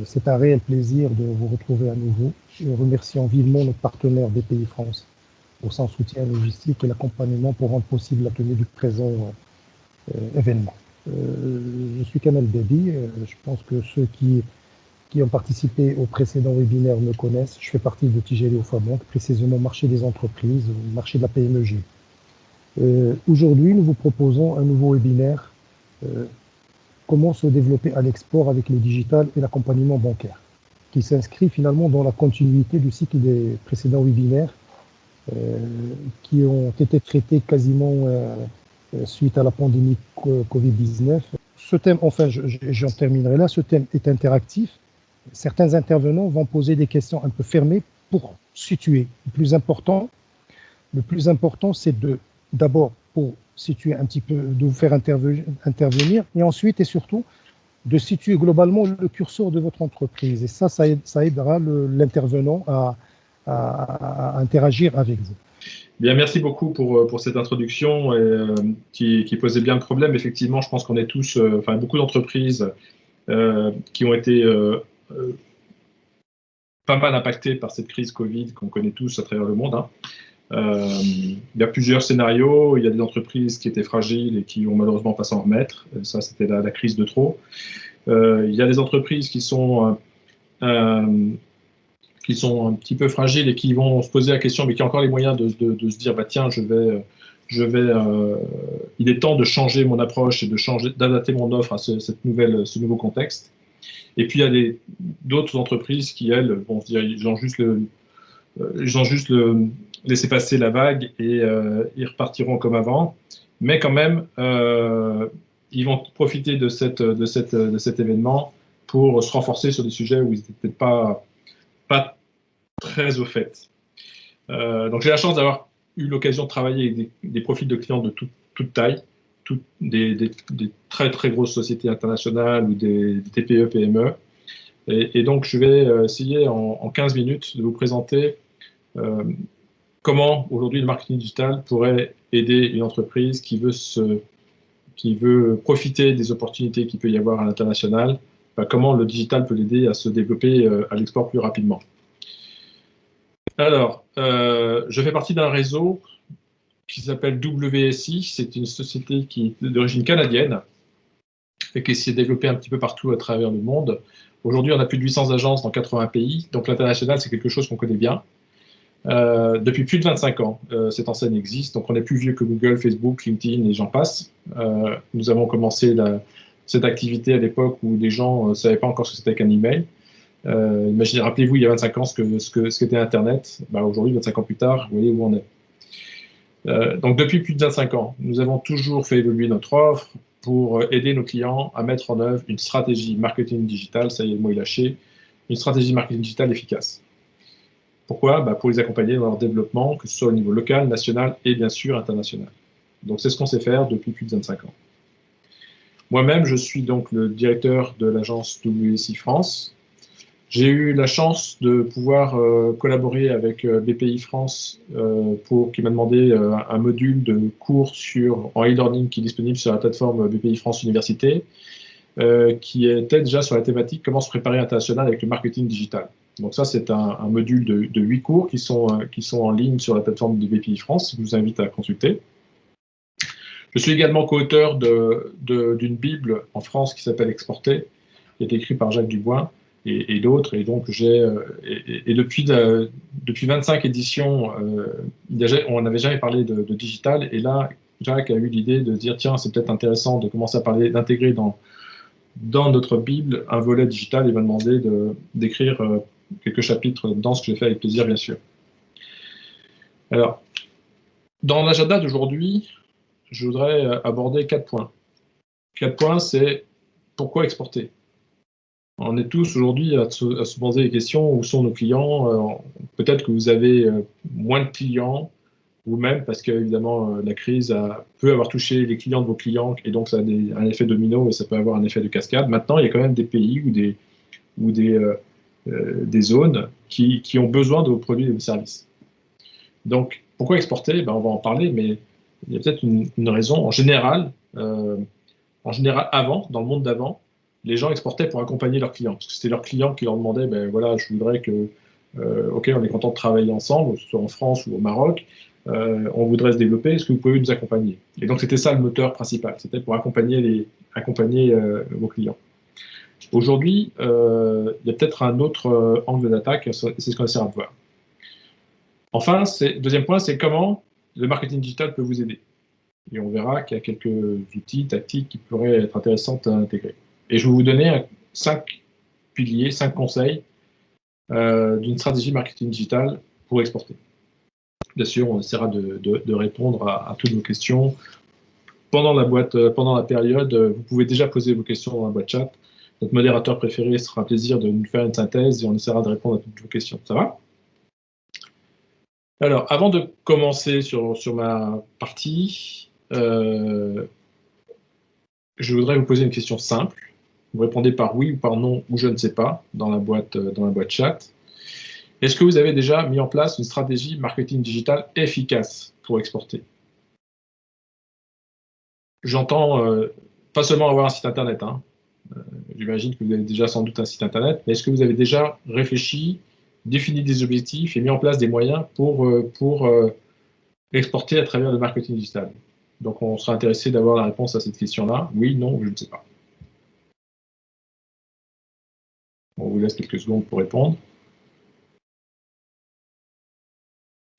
C'est un réel plaisir de vous retrouver à nouveau. Remercions vivement notre partenaire BPI France pour son soutien logistique et l'accompagnement pour rendre possible la tenue du présent événement. Je suis Kamel Debi. Je pense que ceux qui ont participé au précédent webinaire me connaissent. Je fais partie de Tigeli Ofabank, précisément marché des entreprises, marché de la PMEG. Aujourd'hui, nous vous proposons un nouveau webinaire comment se développer à l'export avec le digital et l'accompagnement bancaire, qui s'inscrit finalement dans la continuité du cycle des précédents webinaires qui ont été traités quasiment suite à la pandémie Covid-19. Ce thème, enfin, j'en terminerai là, ce thème est interactif. Certains intervenants vont poser des questions un peu fermées pour situer. Le plus important, c'est d'abord pour situer un petit peu, de vous faire intervenir, et ensuite et surtout de situer globalement le curseur de votre entreprise. Et ça aidera l'intervenant à interagir avec vous. Bien, merci beaucoup pour cette introduction qui posait bien le problème. Effectivement, je pense qu'on est tous, enfin beaucoup d'entreprises qui ont été pas mal impactées par cette crise Covid qu'on connaît tous à travers le monde. Hein. Il y a plusieurs scénarios. Il y a des entreprises qui étaient fragiles et qui ont malheureusement pas s'en remettre. Ça, c'était la crise de trop. Il y a des entreprises qui sont un petit peu fragiles et qui vont se poser la question, mais qui ont encore les moyens de se dire, bah tiens, il est temps de changer mon approche et d'adapter mon offre à ce nouveau contexte. Et puis il y a d'autres entreprises qui, elles, vont se dire, ils ont juste laisser passer la vague et ils repartiront comme avant. Mais quand même, ils vont profiter de cet événement pour se renforcer sur des sujets où ils n'étaient peut-être pas très au fait. Donc j'ai la chance d'avoir eu l'occasion de travailler avec des profils de clients de toute taille, des très très grosses sociétés internationales ou des TPE, PME. Et donc je vais essayer en 15 minutes de vous présenter comment aujourd'hui le marketing digital pourrait aider une entreprise qui veut profiter des opportunités qu'il peut y avoir à l'international, comment le digital peut l'aider à se développer à l'export plus rapidement. Alors, je fais partie d'un réseau qui s'appelle WSI. C'est une société qui est d'origine canadienne et qui s'est développée un petit peu partout à travers le monde. Aujourd'hui, on a plus de 800 agences dans 80 pays, donc l'international, c'est quelque chose qu'on connaît bien. Depuis plus de 25 ans, cette enseigne existe, donc on est plus vieux que Google, Facebook, LinkedIn et j'en passe. Nous avons commencé cette activité à l'époque où les gens ne savaient pas encore ce que c'était qu'un email. Imaginez, rappelez-vous, il y a 25 ans, ce qu'était Internet. Aujourd'hui, 25 ans plus tard, vous voyez où on est. Donc depuis plus de 25 ans, nous avons toujours fait évoluer notre offre pour aider nos clients à mettre en œuvre une stratégie marketing digital, ça y est, le mot est lâché, une stratégie marketing digital efficace. Pourquoi ? Pour les accompagner dans leur développement, que ce soit au niveau local, national et bien sûr international. Donc c'est ce qu'on sait faire depuis plus de 25 ans. Moi-même, je suis donc le directeur de l'agence WSI France. J'ai eu la chance de pouvoir collaborer avec BPI France qui m'a demandé un module de cours en e-learning qui est disponible sur la plateforme BPI France Université, qui était déjà sur la thématique comment se préparer international avec le marketing digital. Donc ça, c'est un module de 8 cours qui sont en ligne sur la plateforme de BPI France. Je vous invite à consulter. Je suis également co-auteur d'une Bible en France qui s'appelle Exporter, qui a été écrite par Jacques Dubois et d'autres. Et donc, depuis 25 éditions, on n'avait jamais parlé de digital. Et là, Jacques a eu l'idée de dire, tiens, c'est peut-être intéressant de commencer à parler, d'intégrer dans notre Bible un volet digital. Il m'a demandé d'écrire quelques chapitres dans ce que j'ai fait avec plaisir, bien sûr. Alors, dans l'agenda d'aujourd'hui, je voudrais aborder 4 points. 4 points, c'est pourquoi exporter ? On est tous aujourd'hui à se poser les questions, où sont nos clients ? Peut-être que vous avez moins de clients, vous-même, parce qu'évidemment, la crise peut avoir touché les clients de vos clients, et donc ça a un effet domino, et ça peut avoir un effet de cascade. Maintenant, il y a quand même des pays ou des zones qui ont besoin de vos produits et de vos services. Donc, pourquoi exporter ? On va en parler, mais il y a peut-être une raison. En général, dans le monde d'avant, les gens exportaient pour accompagner leurs clients, parce que c'était leurs clients qui leur demandaient, ben voilà, je voudrais que, ok, on est content de travailler ensemble, que ce soit en France ou au Maroc, on voudrait se développer, est-ce que vous pouvez nous accompagner? Et donc c'était ça le moteur principal, c'était pour accompagner vos clients. Aujourd'hui, il y a peut-être un autre angle d'attaque, c'est ce qu'on essaiera de voir. Enfin, deuxième point, c'est comment le marketing digital peut vous aider. Et on verra qu'il y a quelques outils, tactiques qui pourraient être intéressants à intégrer. Et je vais vous donner 5 piliers, 5 conseils d'une stratégie marketing digital pour exporter. Bien sûr, on essaiera de répondre à toutes vos questions. Pendant la période, vous pouvez déjà poser vos questions dans la boîte chat. Notre modérateur préféré sera un plaisir de nous faire une synthèse et on essaiera de répondre à toutes vos questions. Ça va? Alors, avant de commencer sur ma partie, je voudrais vous poser une question simple. Vous répondez par oui ou par non ou je ne sais pas dans la boîte chat. Est-ce que vous avez déjà mis en place une stratégie marketing digital efficace pour exporter? J'entends pas seulement avoir un site internet. Hein. J'imagine que vous avez déjà sans doute un site internet, mais est-ce que vous avez déjà réfléchi, défini des objectifs et mis en place des moyens pour exporter à travers le marketing digital? Donc, on sera intéressé d'avoir la réponse à cette question-là. Oui, non, je ne sais pas. On vous laisse quelques secondes pour répondre.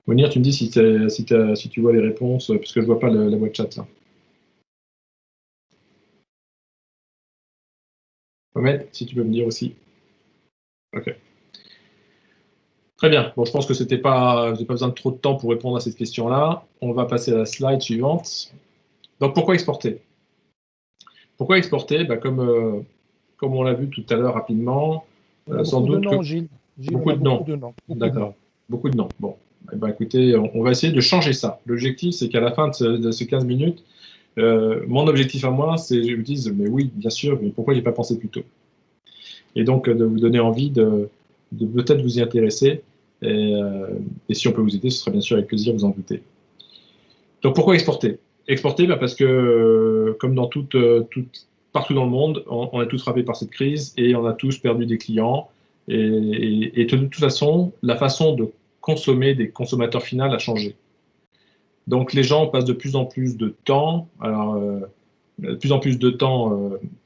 Mounir, tu me dis si tu vois les réponses, parce que je ne vois pas la boîte chat. Là. Mohamed, si tu peux me dire aussi. OK. Très bien. Bon, je pense que vous n'avez pas besoin de trop de temps pour répondre à cette question-là. On va passer à la slide suivante. Donc, pourquoi exporter? Pourquoi exporter? Comme on l'a vu tout à l'heure rapidement, sans doute de noms, Gilles. Beaucoup de noms. D'accord. Beaucoup de noms. Bon. Écoutez, on va essayer de changer ça. L'objectif, c'est qu'à la fin de ces 15 minutes, mon objectif à moi, c'est que je me dise, mais oui, bien sûr, mais pourquoi j'ai pas pensé plus tôt? Et donc, de vous donner envie de peut-être vous y intéresser. Et si on peut vous aider, ce sera bien sûr avec plaisir, vous en doutez. Donc, pourquoi exporter? Exporter, parce que, comme dans partout dans le monde, on est tous frappés par cette crise et on a tous perdu des clients. Et de toute façon, la façon de consommer des consommateurs finaux a changé. Donc, les gens passent de plus en plus de temps,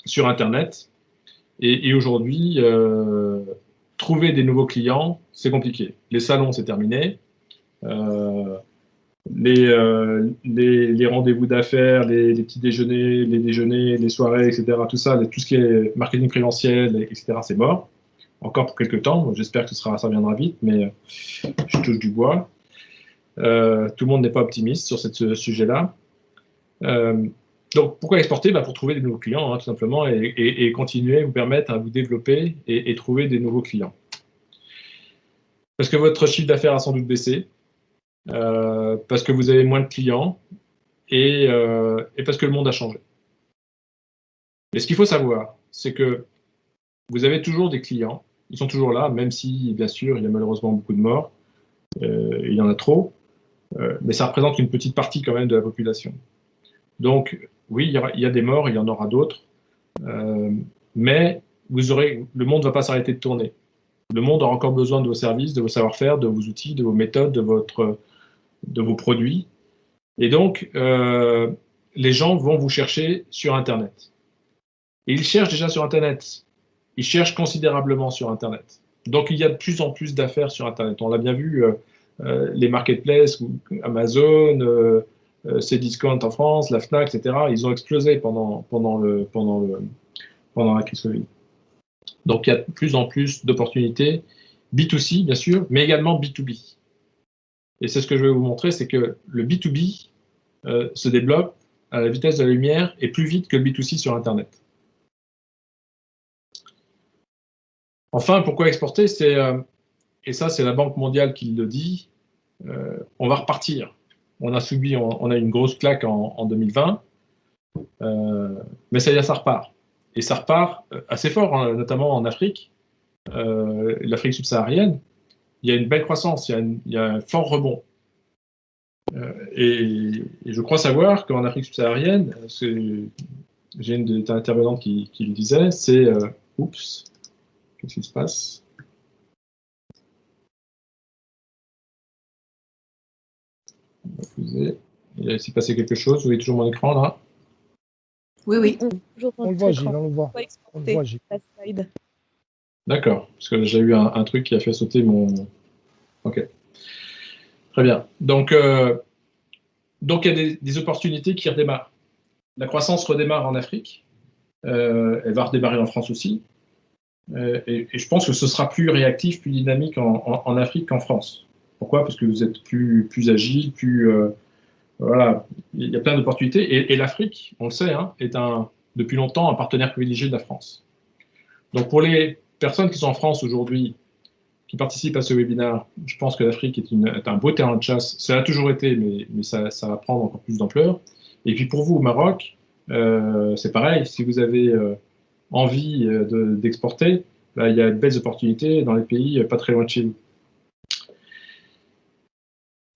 sur Internet. Et aujourd'hui, trouver des nouveaux clients, c'est compliqué. Les salons, c'est terminé. Les rendez-vous d'affaires, les petits déjeuners, les déjeuners, les soirées, etc., tout ça, tout ce qui est marketing présentiel, etc., c'est mort. Encore pour quelques temps. J'espère que ça reviendra vite, mais je touche du bois. Tout le monde n'est pas optimiste sur ce sujet-là. Donc, pourquoi exporter? Pour trouver des nouveaux clients, hein, tout simplement, et continuer, vous permettre à vous développer et trouver des nouveaux clients. Parce que votre chiffre d'affaires a sans doute baissé, parce que vous avez moins de clients, et parce que le monde a changé. Mais ce qu'il faut savoir, c'est que vous avez toujours des clients, ils sont toujours là, même si, bien sûr, il y a malheureusement beaucoup de morts, il y en a trop, mais ça représente une petite partie quand même de la population. Donc, oui, il y a des morts, il y en aura d'autres, mais le monde ne va pas s'arrêter de tourner. Le monde aura encore besoin de vos services, de vos savoir-faire, de vos outils, de vos méthodes, de vos produits. Et donc, les gens vont vous chercher sur Internet. Et ils cherchent déjà sur Internet. Ils cherchent considérablement sur Internet. Donc, il y a de plus en plus d'affaires sur Internet. On l'a bien vu, les marketplaces, Amazon, Cdiscount en France, la Fnac, etc., ils ont explosé pendant la crise Covid. Donc, il y a de plus en plus d'opportunités, B2C, bien sûr, mais également B2B. Et c'est ce que je vais vous montrer, c'est que le B2B se développe à la vitesse de la lumière et plus vite que le B2C sur Internet. Enfin, pourquoi exporter? Et ça, c'est la Banque mondiale qui le dit, on va repartir. On a une grosse claque en 2020, mais ça y est, ça repart. Et ça repart assez fort, hein, notamment en Afrique, l'Afrique subsaharienne. Il y a une belle croissance, il y a un fort rebond. Et je crois savoir qu'en Afrique subsaharienne, j'ai une des intervenantes qui le disait, c'est oups, qu'est-ce qui se passe? Il s'est passé quelque chose, vous voyez toujours mon écran là? Oui, oui. On le voit, Gilles, on le voit. On le voit, Gilles. D'accord, parce que j'ai eu un truc qui a fait sauter mon... Ok, très bien. Donc il y a des opportunités qui redémarrent. La croissance redémarre en Afrique, elle va redémarrer en France aussi, et je pense que ce sera plus réactif, plus dynamique en Afrique qu'en France. Pourquoi? Parce que vous êtes plus agile, voilà, il y a plein d'opportunités, et l'Afrique, on le sait, hein, est depuis longtemps un partenaire privilégié de la France. Donc pour les personnes qui sont en France aujourd'hui, qui participent à ce webinaire, je pense que l'Afrique est un beau terrain de chasse. Ça a toujours été, mais ça va prendre encore plus d'ampleur. Et puis pour vous au Maroc, c'est pareil, si vous avez envie d'exporter, il y a de belles opportunités dans les pays pas très loin de chez vous.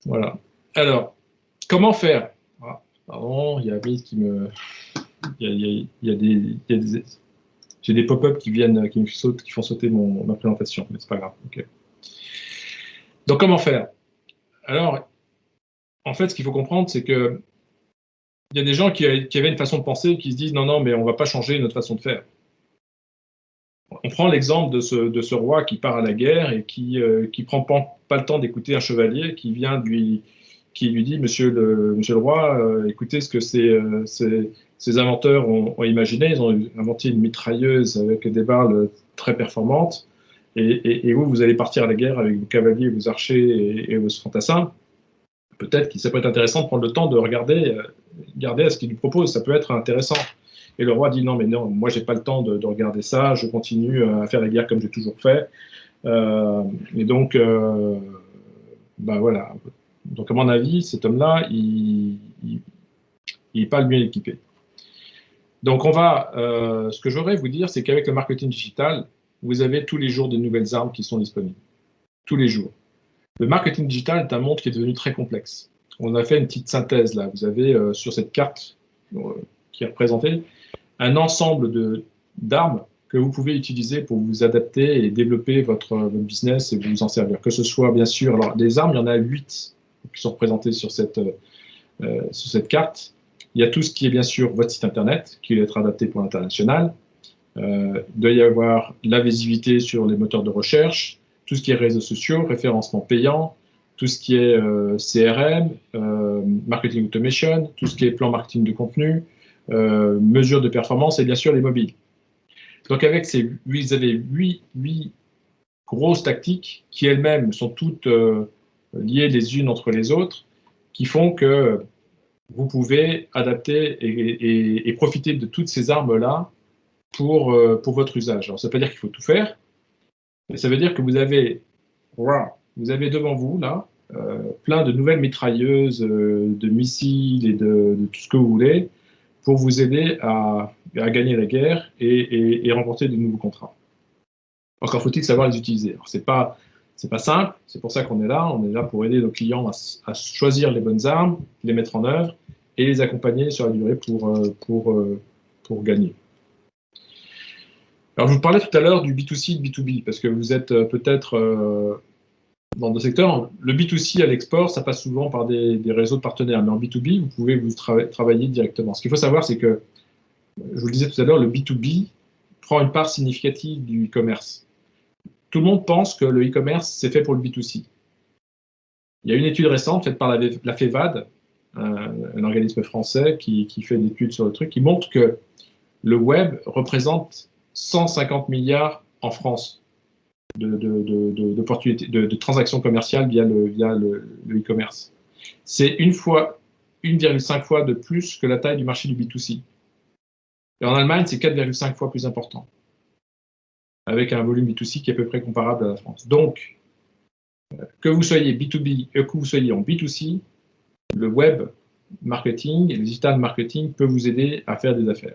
Voilà. Alors, comment faire? Pardon, il y a Amis qui me... J'ai des pop-up qui font sauter ma présentation, mais c'est pas grave. Okay. Donc, comment faire? Alors, en fait, ce qu'il faut comprendre, c'est que il y a des gens qui avaient une façon de penser, qui se disent non, mais on ne va pas changer notre façon de faire. On prend l'exemple de ce roi qui part à la guerre et qui prend pas le temps d'écouter un chevalier qui lui dit monsieur le roi, écoutez ce que ces inventeurs ont imaginé. Ils ont inventé une mitrailleuse avec des balles très performantes, et vous allez partir à la guerre avec vos cavaliers, vos archers et vos fantassins. Peut-être qu'il serait intéressant de prendre le temps de regarder à ce qu'il lui propose. Ça peut être intéressant. Et le roi dit non, mais non, moi j'ai pas le temps de regarder ça, je continue à faire la guerre comme j'ai toujours fait. Et donc, voilà. Donc à mon avis, cet homme-là, il n'est pas le mieux équipé. Donc ce que j'aurais à vous dire, c'est qu'avec le marketing digital, vous avez tous les jours de nouvelles armes qui sont disponibles. Tous les jours. Le marketing digital est un monde qui est devenu très complexe. On a fait une petite synthèse là. Vous avez sur cette carte qui est représentée un ensemble d'armes que vous pouvez utiliser pour vous adapter et développer votre business et vous en servir. Que ce soit bien sûr, alors des armes, il y en a 8 qui sont représentées sur cette carte. Il y a tout ce qui est bien sûr votre site internet qui va être adapté pour l'international. Il doit y avoir la visibilité sur les moteurs de recherche, tout ce qui est réseaux sociaux, référencement payant, tout ce qui est CRM, marketing automation, tout ce qui est plan marketing de contenu, mesures de performance et bien sûr les mobiles. Donc avec vous avez 8 grosses tactiques qui elles-mêmes sont toutes liées les unes entre les autres, qui font que vous pouvez adapter et profiter de toutes ces armes-là pour votre usage. Alors ça ne veut pas dire qu'il faut tout faire, mais ça veut dire que vous avez devant vous là plein de nouvelles mitrailleuses, de missiles et de tout ce que vous voulez pour vous aider à gagner la guerre et remporter de nouveaux contrats. Encore faut-il savoir les utiliser. Alors c'est pas simple, c'est pour ça qu'on est là. On est là pour aider nos clients à choisir les bonnes armes, les mettre en œuvre et les accompagner sur la durée pour gagner. Alors je vous parlais tout à l'heure du B2C et du B2B, parce que vous êtes peut-être dans deux secteurs. Le B2C à l'export, ça passe souvent par des réseaux de partenaires, mais en B2B, vous pouvez vous travailler directement. Ce qu'il faut savoir, c'est que, je vous le disais tout à l'heure, le B2B prend une part significative du e-commerce. Tout le monde pense que le e-commerce, c'est fait pour le B2C. Il y a une étude récente faite par la FEVAD, un organisme français qui fait des études sur le truc, qui montre que le web représente 150 milliards en France d'opportunités, de transactions commerciales via le e-commerce. C'est 1,5 fois de plus que la taille du marché du B2C. Et en Allemagne, c'est 4,5 fois plus important, avec un volume B2C qui est à peu près comparable à la France. Donc, que vous soyez B2B et que vous soyez en B2C, le web marketing et le digital marketing peut vous aider à faire des affaires.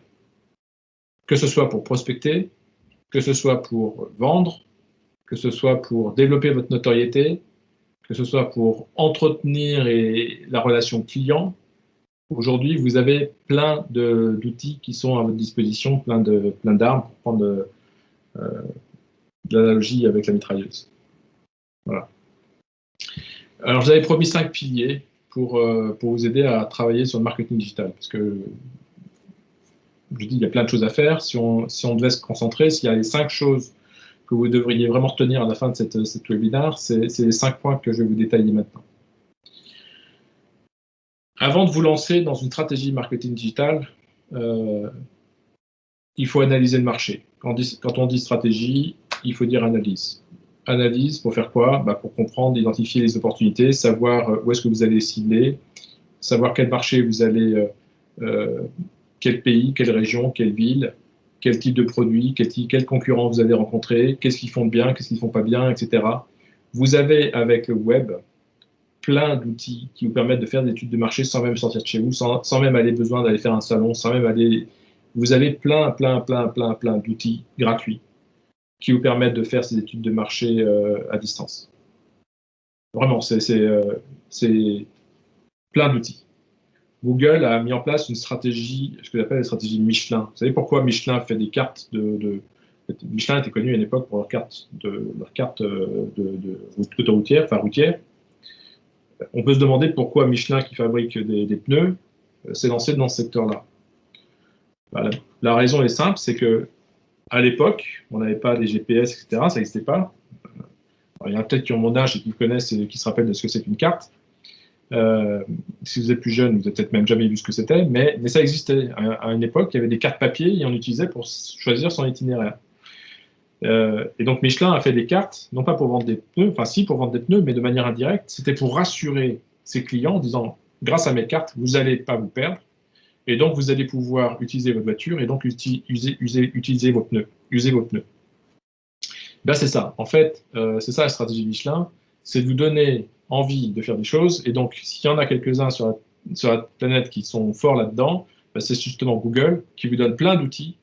Que ce soit pour prospecter, que ce soit pour vendre, que ce soit pour développer votre notoriété, que ce soit pour entretenir la relation client, Aujourd'hui, vous avez plein d'outils qui sont à votre disposition, plein d'armes pour prendre l'analogie avec la mitrailleuse. Voilà. Alors, j'avais promis 5 piliers pour vous aider à travailler sur le marketing digital. Parce que, je dis, il y a plein de choses à faire. Si on devait se concentrer, s'il y a les 5 choses que vous devriez vraiment retenir à la fin de cette webinaire, c'est les 5 points que je vais vous détailler maintenant. Avant de vous lancer dans une stratégie marketing digital, il faut analyser le marché. Quand on dit stratégie, il faut dire analyse. Analyse pour faire quoi? Pour comprendre, identifier les opportunités, savoir où est-ce que vous allez cibler, savoir quel marché vous allez, quel pays, quelle région, quelle ville, quel type de produit, quels concurrents vous allez rencontrer, qu'est-ce qu'ils font de bien, qu'est-ce qu'ils ne font pas bien, etc. Vous avez avec le web plein d'outils qui vous permettent de faire des études de marché sans même sortir de chez vous, sans même aller besoin d'aller faire un salon, sans même aller... Vous avez plein d'outils gratuits qui vous permettent de faire ces études de marché à distance. Vraiment, c'est plein d'outils. Google a mis en place une stratégie, ce que j'appelle la stratégie Michelin. Vous savez pourquoi Michelin fait des cartes Michelin était connu à une époque pour leur carte autoroutière, enfin routière. On peut se demander pourquoi Michelin, qui fabrique des pneus, s'est lancé dans ce secteur-là. La raison est simple, c'est que à l'époque, on n'avait pas des GPS, etc. Ça n'existait pas. Alors, il y en a peut-être qui ont mon âge et qui connaissent et qui se rappellent de ce que c'est qu'une carte. Si vous êtes plus jeune, vous n'avez peut-être même jamais vu ce que c'était, mais ça existait. À une époque, il y avait des cartes papier et on utilisait pour choisir son itinéraire. Et donc Michelin a fait des cartes, non pas pour vendre des pneus, enfin si pour vendre des pneus, mais de manière indirecte, c'était pour rassurer ses clients en disant, grâce à mes cartes, vous n'allez pas vous perdre, et donc vous allez pouvoir utiliser votre voiture et donc utiliser vos pneus, user vos pneus. Ben, c'est ça, en fait, c'est ça la stratégie Michelin, c'est de vous donner envie de faire des choses, et donc s'il y en a quelques-uns sur la planète qui sont forts là-dedans, ben, c'est justement Google qui vous donne plein d'outils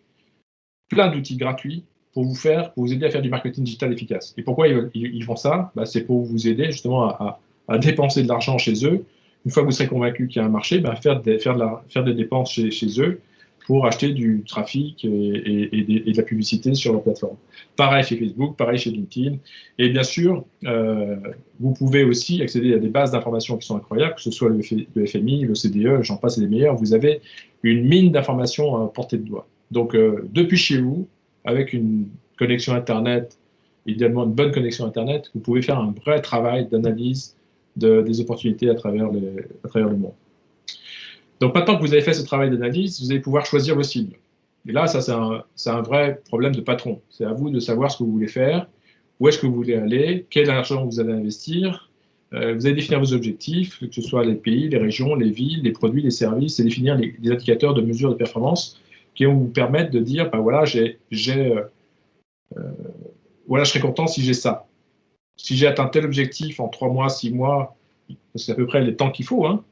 gratuits pour vous aider à faire du marketing digital efficace. Et pourquoi ils font ça? C'est pour vous aider justement à dépenser de l'argent chez eux. Une fois que vous serez convaincu qu'il y a un marché, faire des dépenses chez eux pour acheter du trafic et de la publicité sur leur plateforme. Pareil chez Facebook, pareil chez LinkedIn. Et bien sûr, vous pouvez aussi accéder à des bases d'informations qui sont incroyables, que ce soit le FMI, le CDE, j'en passe, c'est les meilleurs. Vous avez une mine d'informations à portée de doigt. Donc, depuis chez vous, avec une connexion Internet, idéalement une bonne connexion Internet, vous pouvez faire un vrai travail d'analyse des opportunités à travers le monde. Donc maintenant que vous avez fait ce travail d'analyse, vous allez pouvoir choisir vos cibles. Et là, ça c'est un vrai problème de patron. C'est à vous de savoir ce que vous voulez faire, où est-ce que vous voulez aller, quel argent vous allez investir. Vous allez définir vos objectifs, que ce soit les pays, les régions, les villes, les produits, les services, et définir des indicateurs de mesure de performance qui vont vous permettre de dire, voilà, voilà, je serais content si j'ai ça. Si j'ai atteint tel objectif en 3 mois, 6 mois, parce que c'est à peu près les temps qu'il faut, hein.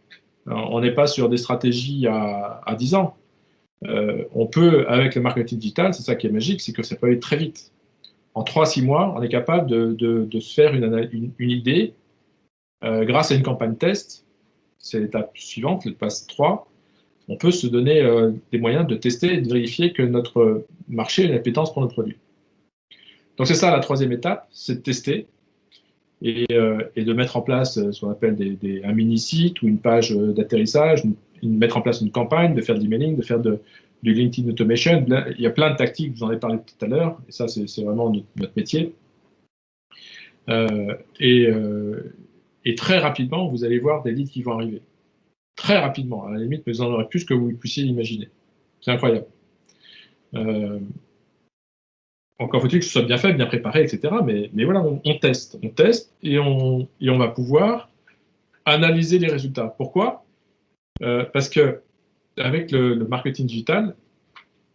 On n'est pas sur des stratégies à 10 ans. On peut, avec le marketing digital, c'est ça qui est magique, c'est que ça peut aller très vite. En 3-6 mois, on est capable de se faire une idée grâce à une campagne test. C'est l'étape suivante, l'étape 3. On peut se donner des moyens de tester et de vérifier que notre marché a une appétence pour nos produits. Donc c'est ça la 3e étape, c'est de tester et de mettre en place ce qu'on appelle un mini-site ou une page d'atterrissage, mettre en place une campagne, de faire de l'emailing, de faire du LinkedIn Automation. Il y a plein de tactiques, je vous en ai parlé tout à l'heure, et ça c'est vraiment notre métier. Et très rapidement, vous allez voir des leads qui vont arriver. Très rapidement, à la limite, mais vous en aurez plus que vous puissiez l'imaginer. C'est incroyable. Encore faut-il que ce soit bien fait, bien préparé, etc. Mais voilà, on teste et on va pouvoir analyser les résultats. Pourquoi? Parce que avec le marketing digital,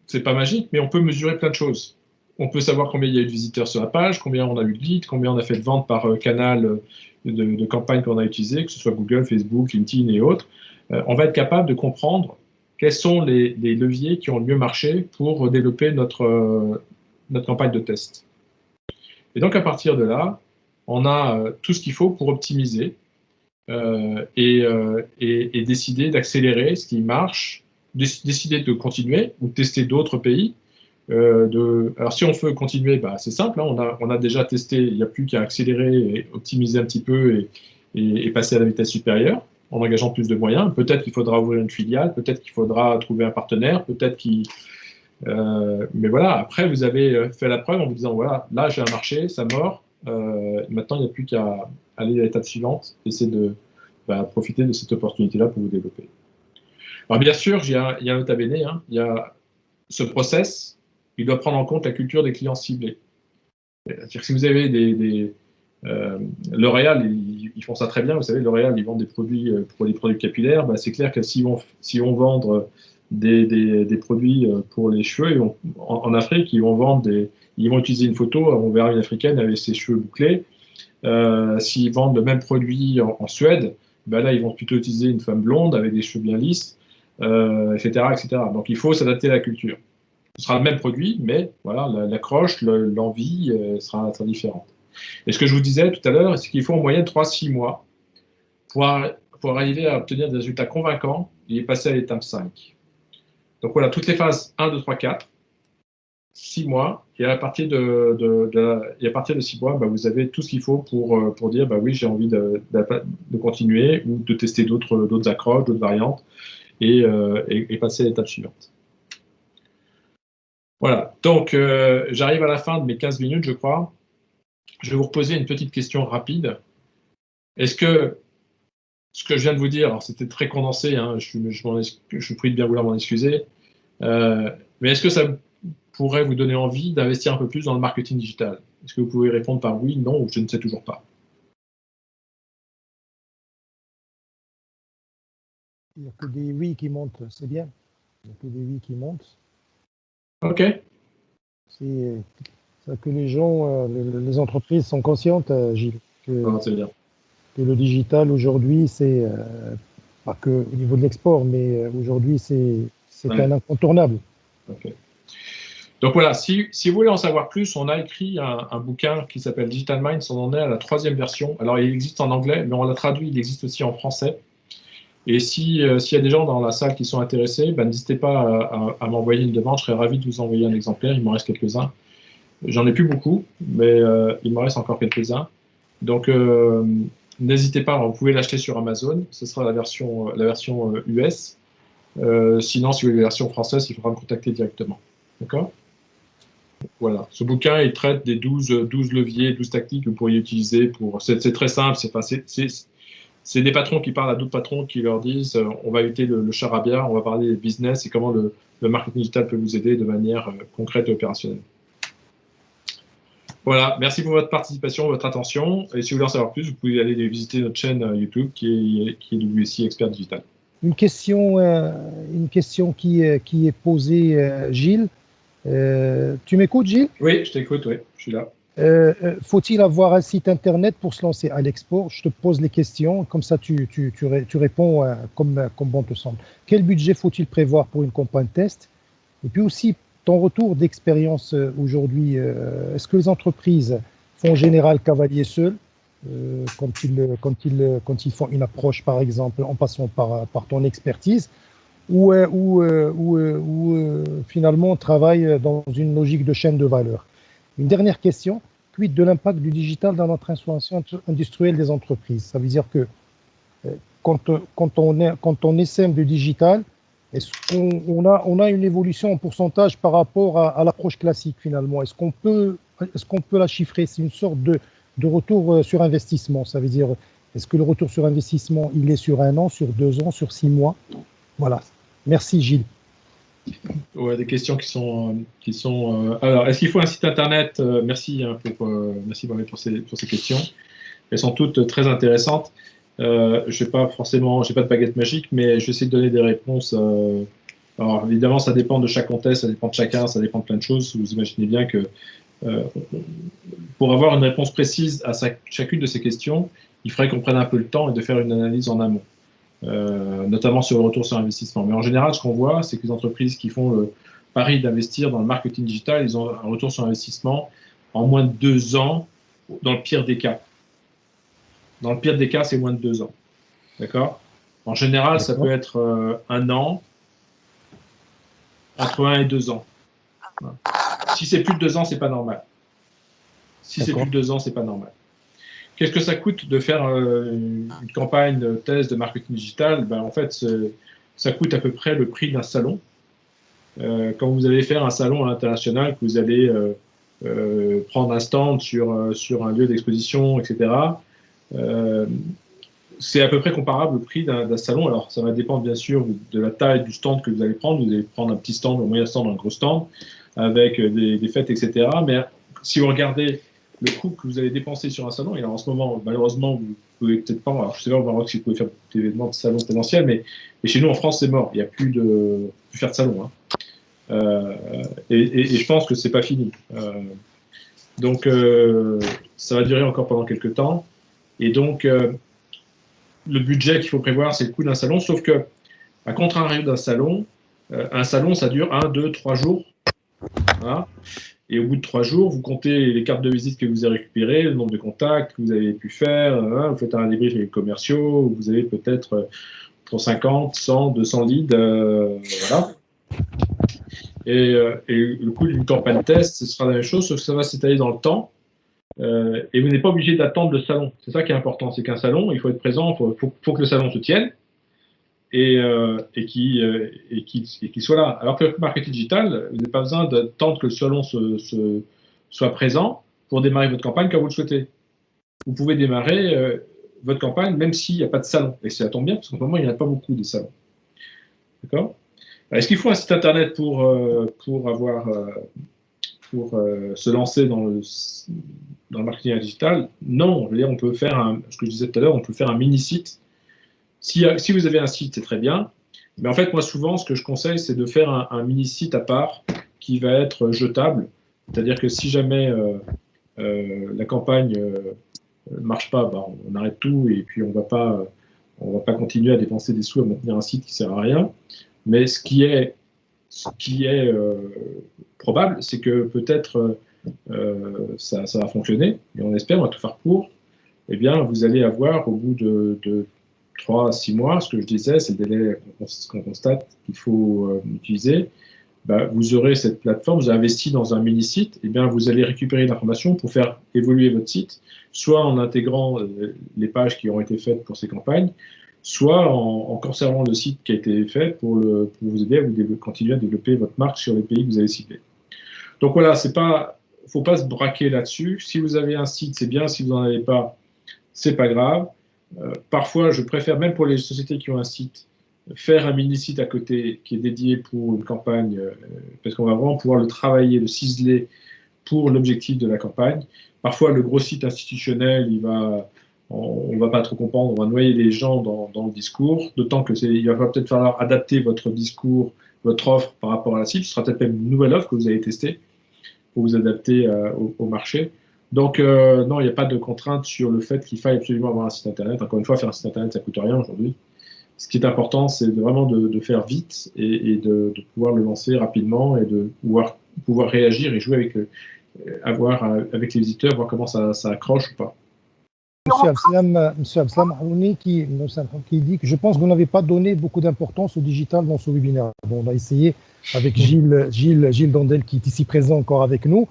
c'est pas magique, mais on peut mesurer plein de choses. On peut savoir combien il y a eu de visiteurs sur la page, combien on a eu de leads, combien on a fait de ventes par canal de campagne qu'on a utilisé, que ce soit Google, Facebook, LinkedIn et autres. On va être capable de comprendre quels sont les leviers qui ont le mieux marché pour développer notre campagne de test. Et donc, à partir de là, on a tout ce qu'il faut pour optimiser et décider d'accélérer ce qui marche, décider de continuer ou tester d'autres pays. Alors si on veut continuer, bah, c'est simple, hein, on a déjà testé, il n'y a plus qu'à accélérer et optimiser un petit peu et passer à la vitesse supérieure en engageant plus de moyens. Peut-être qu'il faudra ouvrir une filiale, peut-être qu'il faudra trouver un partenaire, peut-être qu'il... mais voilà, après vous avez fait la preuve en vous disant, voilà, là j'ai un marché, ça mord, maintenant il n'y a plus qu'à aller à l'étape suivante, essayer de profiter de cette opportunité-là pour vous développer. Alors bien sûr, il y a un nota bene, hein, il y a ce process, il doit prendre en compte la culture des clients ciblés. C'est-à-dire que si vous avez L'Oréal, ils font ça très bien, vous savez, L'Oréal, ils vendent des produits pour les produits capillaires, bah, c'est clair que s'ils vont vendre des produits pour les cheveux, en Afrique, ils vont utiliser une photo, on verra une africaine avec ses cheveux bouclés. S'ils vendent le même produit en Suède, bah là, ils vont plutôt utiliser une femme blonde avec des cheveux bien lisses, etc., etc. Donc, il faut s'adapter à la culture. Ce sera le même produit, mais voilà, l'accroche, l'envie sera différente. Et ce que je vous disais tout à l'heure, c'est qu'il faut en moyenne 3-6 mois pour arriver à obtenir des résultats convaincants et passer à l'étape 5. Donc voilà, toutes les phases 1, 2, 3, 4, 6 mois, et à partir de 6 mois, bah, vous avez tout ce qu'il faut pour dire, bah oui, j'ai envie de continuer ou de tester d'autres accroches, d'autres variantes, et passer à l'étape suivante. Voilà, donc j'arrive à la fin de mes 15 minutes, je crois. Je vais vous reposer une petite question rapide. Est-ce que ce que je viens de vous dire, c'était très condensé, hein, je vous prie de bien vouloir m'en excuser, mais est-ce que ça pourrait vous donner envie d'investir un peu plus dans le marketing digital? Est-ce que vous pouvez répondre par oui, non, ou je ne sais toujours pas? Il n'y a que des oui qui montent, c'est bien. Il n'y a que des oui qui montent. Ok. C'est ça que les gens, les entreprises sont conscientes, Gilles, C'est bien. que le digital aujourd'hui, c'est pas que au niveau de l'export, mais aujourd'hui, c'est Ouais. un incontournable. Okay. Donc voilà, si vous voulez en savoir plus, on a écrit un bouquin qui s'appelle Digital Minds, on en est à la 3e version. Alors il existe en anglais, mais on l'a traduit, il existe aussi en français. Et s'il y a des gens dans la salle qui sont intéressés, ben, n'hésitez pas à m'envoyer une demande, je serais ravi de vous envoyer un exemplaire, il m'en reste quelques-uns. J'en ai plus beaucoup, mais il m'en reste encore quelques-uns. Donc n'hésitez pas, vous pouvez l'acheter sur Amazon, ce sera la version US. Sinon, si vous voulez la version française, il faudra me contacter directement. D'accord? Voilà. Ce bouquin, il traite des 12 leviers, 12 tactiques que vous pourriez utiliser pour. C'est très simple. C'est des patrons qui parlent à d'autres patrons qui leur disent on va éviter le charabia, on va parler des business et comment le marketing digital peut vous aider de manière concrète et opérationnelle. Voilà. Merci pour votre participation, votre attention. Et si vous voulez en savoir plus, vous pouvez aller visiter notre chaîne YouTube qui est WSI Expert Digital. Une question qui est posée, Gilles. Tu m'écoutes, Gilles? Oui, je t'écoute, oui, je suis là. Faut-il avoir un site internet pour se lancer à l'export? Je te pose les questions, comme ça tu réponds comme bon te semble. Quel budget faut-il prévoir pour une campagne test? Et puis aussi, ton retour d'expérience aujourd'hui, est-ce que les entreprises font en général cavalier seul quand ils font une approche, par exemple, en passant par ton expertise, ou finalement on travaille dans une logique de chaîne de valeur? Une dernière question, quid de l'impact du digital dans la transformation industrielle des entreprises? Ça veut dire que quand on essaime du digital, est-ce qu'on a une évolution en pourcentage par rapport à l'approche classique finalement? Est-ce qu'on peut la chiffrer? C'est une sorte de retour sur investissement. Ça veut dire, est-ce que le retour sur investissement, il est sur 1 an, sur 2 ans, sur 6 mois? Voilà. Merci Gilles. Ouais, des questions qui sont. Alors, est-ce qu'il faut un site internet? Merci merci pour ces questions. Elles sont toutes très intéressantes. Je n'ai pas de baguette magique, mais je vais essayer de donner des réponses. Alors, évidemment, ça dépend de chaque contexte, ça dépend de chacun, ça dépend de plein de choses. Vous imaginez bien que pour avoir une réponse précise à chacune de ces questions, il faudrait qu'on prenne un peu le temps et de faire une analyse en amont. Notamment sur le retour sur investissement. Mais en général, ce qu'on voit, c'est que les entreprises qui font le pari d'investir dans le marketing digital, ils ont un retour sur investissement en moins de 2 ans, dans le pire des cas. Dans le pire des cas, c'est moins de 2 ans. D'accord? En général, ça peut être 1 an, entre 1 et 2 ans. Voilà. Si c'est plus de 2 ans, c'est pas normal. Si c'est plus de 2 ans, c'est pas normal. Qu'est-ce que ça coûte de faire une campagne de thèse de marketing digital? Ben, en fait, ça coûte à peu près le prix d'un salon. Quand vous allez faire un salon à l'international, que vous allez prendre un stand sur un lieu d'exposition, etc., c'est à peu près comparable au prix d'un salon. Alors, ça va dépendre bien sûr de la taille du stand que vous allez prendre. Vous allez prendre un petit stand, un moyen stand, un gros stand, avec des fêtes, etc. Mais si vous regardez le coût que vous allez dépenser sur un salon, et alors en ce moment, malheureusement, vous pouvez peut-être pas, alors je sais pas au Maroc si vous pouvez faire des événements de salon potentiels, mais chez nous en France, c'est mort. Il n'y a plus de faire de salon. Hein. Et je pense que c'est pas fini. Donc, ça va durer encore pendant quelques temps. Et donc, le budget qu'il faut prévoir, c'est le coût d'un salon, sauf que, à contrario d'un salon, un salon, ça dure 1, 2, 3 jours. Voilà. Et au bout de 3 jours, vous comptez les cartes de visite que vous avez récupérées, le nombre de contacts que vous avez pu faire, hein, vous faites un débrief avec les commerciaux, vous avez peut-être 50, 100, 200 leads, voilà. Et le coût d'une campagne test, ce sera la même chose, sauf que ça va s'étaler dans le temps. Et vous n'êtes pas obligé d'attendre le salon. C'est ça qui est important, c'est qu'un salon, il faut être présent, il faut que le salon se tienne et qu'il soit là. Alors que le marketing digital, vous n'avez pas besoin d'attendre que le salon soit présent pour démarrer votre campagne quand vous le souhaitez. Vous pouvez démarrer votre campagne même s'il n'y a pas de salon. Et ça tombe bien, parce qu'en ce moment, il n'y en a pas beaucoup de salons. D'accord? Est-ce qu'il faut un site internet pour se lancer dans le marketing digital? Non, je veux dire, on peut faire ce que je disais tout à l'heure, on peut faire un mini-site. Si vous avez un site, c'est très bien. Mais en fait, moi, souvent, ce que je conseille, c'est de faire un mini-site à part qui va être jetable. C'est-à-dire que si jamais la campagne ne marche pas, bah, on arrête tout et puis on va pas continuer à dépenser des sous à maintenir un site qui ne sert à rien. Mais ce qui est probable, c'est que peut-être ça va fonctionner, et on espère, on va tout faire pour. Eh bien, vous allez avoir au bout de 3 à 6 mois, ce que je disais, c'est le délai qu'on constate qu'il faut utiliser. Bah, vous aurez cette plateforme, vous avez investi dans un mini-site, eh bien, vous allez récupérer l'information pour faire évoluer votre site, soit en intégrant les pages qui ont été faites pour ces campagnes, soit en conservant le site qui a été fait pour vous aider à continuer à développer votre marque sur les pays que vous avez ciblés. Donc voilà, il ne faut pas se braquer là-dessus. Si vous avez un site, c'est bien. Si vous n'en avez pas, c'est pas grave. Parfois, je préfère, même pour les sociétés qui ont un site, faire un mini-site à côté qui est dédié pour une campagne, parce qu'on va vraiment pouvoir le travailler, le ciseler pour l'objectif de la campagne. Parfois, le gros site institutionnel, on ne va pas trop comprendre, on va noyer les gens dans le discours, d'autant qu'il va peut-être falloir adapter votre discours, votre offre par rapport à la cible. Ce sera peut-être même une nouvelle offre que vous allez tester pour vous adapter au marché. Donc, non, il n'y a pas de contrainte sur le fait qu'il faille absolument avoir un site Internet. Encore une fois, faire un site Internet, ça ne coûte rien aujourd'hui. Ce qui est important, c'est vraiment de faire vite et de pouvoir le lancer rapidement et de pouvoir réagir et jouer avec les visiteurs, voir comment ça accroche ou pas. Monsieur Abslam Harouni qui dit que je pense que vous n'avez pas donné beaucoup d'importance au digital dans ce webinaire. Bon, on a essayé avec Gilles Dandel, qui est ici présent encore avec nous,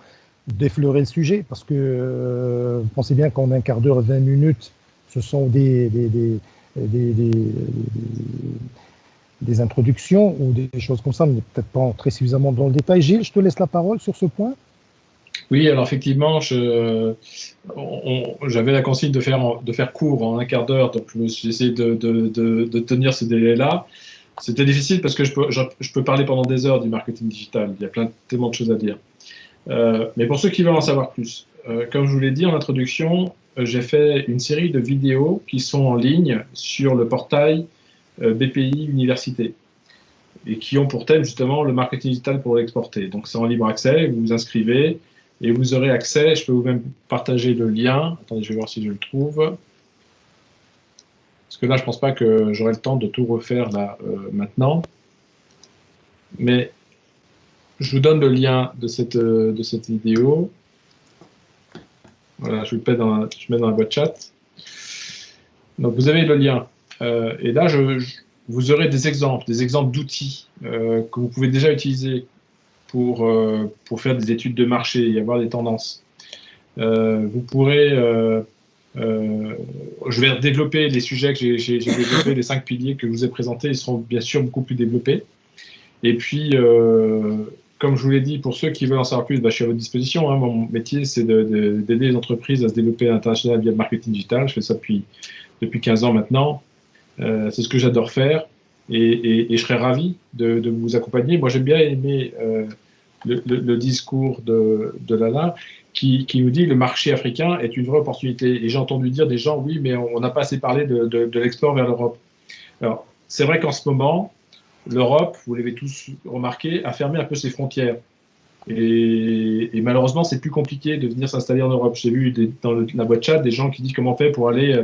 d'effleurer le sujet, parce que vous pensez bien qu'en un quart d'heure, 20 minutes, ce sont des introductions ou des choses comme ça, mais peut-être pas entrer suffisamment dans le détail. Gilles, je te laisse la parole sur ce point. Oui, alors effectivement, j'avais la consigne de faire court en un quart d'heure, donc j'ai essayé de tenir ce délai-là. C'était difficile parce que je peux parler pendant des heures du marketing digital. Il y a tellement de choses à dire. Mais pour ceux qui veulent en savoir plus, comme je vous l'ai dit en introduction, j'ai fait une série de vidéos qui sont en ligne sur le portail BPI Université et qui ont pour thème justement le marketing digital pour l'exporter. Donc c'est en libre accès, vous vous inscrivez et vous aurez accès, je peux vous même partager le lien. Attendez, je vais voir si je le trouve. Parce que là, je ne pense pas que j'aurai le temps de tout refaire là maintenant. Mais je vous donne le lien de cette vidéo. Voilà, je le mets dans la boîte chat. Donc, vous avez le lien. Et là, vous aurez des exemples d'outils que vous pouvez déjà utiliser pour faire des études de marché et avoir des tendances. Vous pourrez... je vais développer les sujets que j'ai développés, les 5 piliers que je vous ai présentés, ils seront bien sûr beaucoup plus développés. Et puis, comme je vous l'ai dit, pour ceux qui veulent en savoir plus, je suis à votre disposition. Mon métier, c'est d'aider les entreprises à se développer à l'international via le marketing digital. Je fais ça depuis 15 ans maintenant. C'est ce que j'adore faire. Et je serais ravi de vous accompagner. Moi, j'ai bien aimé le discours de Lala qui nous dit le marché africain est une vraie opportunité. Et j'ai entendu dire des gens, oui, mais on n'a pas assez parlé de l'export vers l'Europe. Alors, c'est vrai qu'en ce moment, l'Europe, vous l'avez tous remarqué, a fermé un peu ses frontières. Et malheureusement, c'est plus compliqué de venir s'installer en Europe. J'ai vu dans la boîte chat des gens qui disent comment on fait pour aller,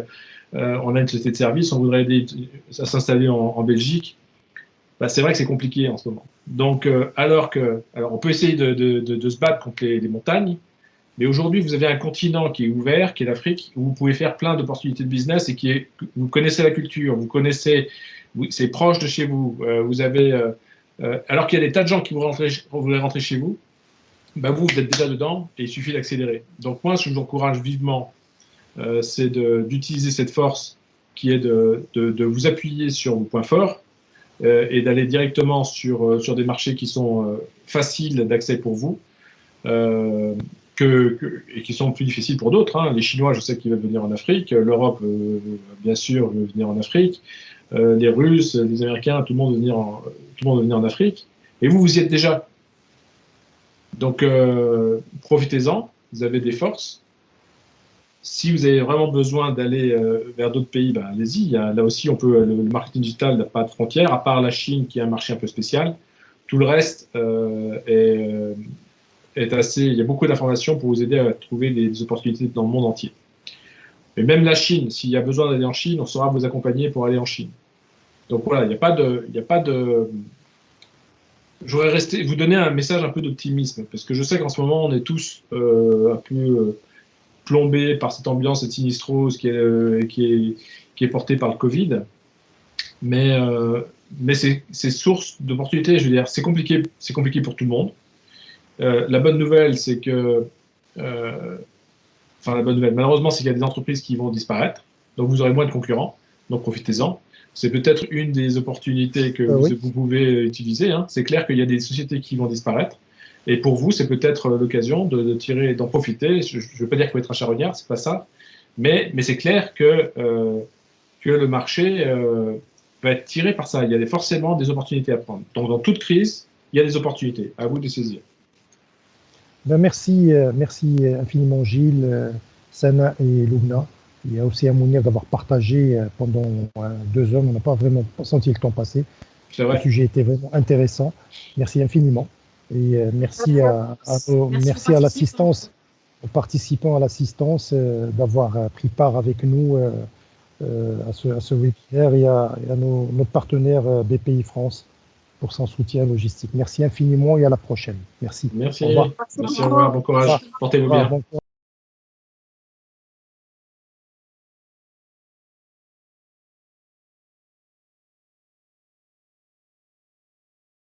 on a une société de service, on voudrait aider à s'installer en Belgique. C'est vrai que c'est compliqué en ce moment. Donc, alors on peut essayer de se battre contre les montagnes, mais aujourd'hui, vous avez un continent qui est ouvert, qui est l'Afrique, où vous pouvez faire plein d'opportunités de business et vous connaissez la culture, vous connaissez, c'est proche de chez vous. Vous avez, alors qu'il y a des tas de gens qui voudraient rentrer chez vous, vous êtes déjà dedans et il suffit d'accélérer. Donc moi, ce que je vous encourage vivement, c'est d'utiliser cette force qui est de vous appuyer sur vos points forts et d'aller directement sur des marchés qui sont faciles d'accès pour vous. Et qui sont plus difficiles pour d'autres. Les Chinois, je sais qu'ils veulent venir en Afrique. L'Europe, bien sûr, veut venir en Afrique. Les Russes, les Américains, tout le monde veut venir en Afrique. Et vous y êtes déjà. Donc, profitez-en. Vous avez des forces. Si vous avez vraiment besoin d'aller vers d'autres pays, allez-y. Là aussi, le marketing digital n'a pas de frontières, à part la Chine, qui est un marché un peu spécial. Tout le reste il y a beaucoup d'informations pour vous aider à trouver des opportunités dans le monde entier. Et même la Chine, s'il y a besoin d'aller en Chine, on saura vous accompagner pour aller en Chine. Donc voilà, il n'y a pas de... Je voudrais vous donner un message un peu d'optimisme, parce que je sais qu'en ce moment, on est tous un peu plombés par cette ambiance, cette sinistrose qui est portée par le Covid. Mais c'est source d'opportunités, je veux dire, c'est compliqué pour tout le monde. La bonne nouvelle, c'est que... la bonne nouvelle, malheureusement, c'est qu'il y a des entreprises qui vont disparaître, donc vous aurez moins de concurrents, donc profitez-en. C'est peut-être une des opportunités que vous pouvez utiliser. C'est clair qu'il y a des sociétés qui vont disparaître, et pour vous, c'est peut-être l'occasion d'en profiter. Je ne veux pas dire qu'il faut être un charognard, c'est pas ça, mais c'est clair que le marché va être tiré par ça. Il y a forcément des opportunités à prendre. Donc, dans toute crise, il y a des opportunités. À vous de les saisir. Merci infiniment Gilles, Sana et Lubna. Il y a aussi Mounir d'avoir partagé pendant 2 heures. On n'a pas vraiment senti le temps passer. Le sujet était vraiment intéressant. Merci infiniment. Et merci à l'assistance, aux participants à l'assistance d'avoir pris part avec nous à ce webinaire et à notre partenaire BPI France pour son soutien logistique. Merci infiniment et à la prochaine. Merci. Merci. Au revoir. Merci, au revoir. Bon courage. Portez-vous bien.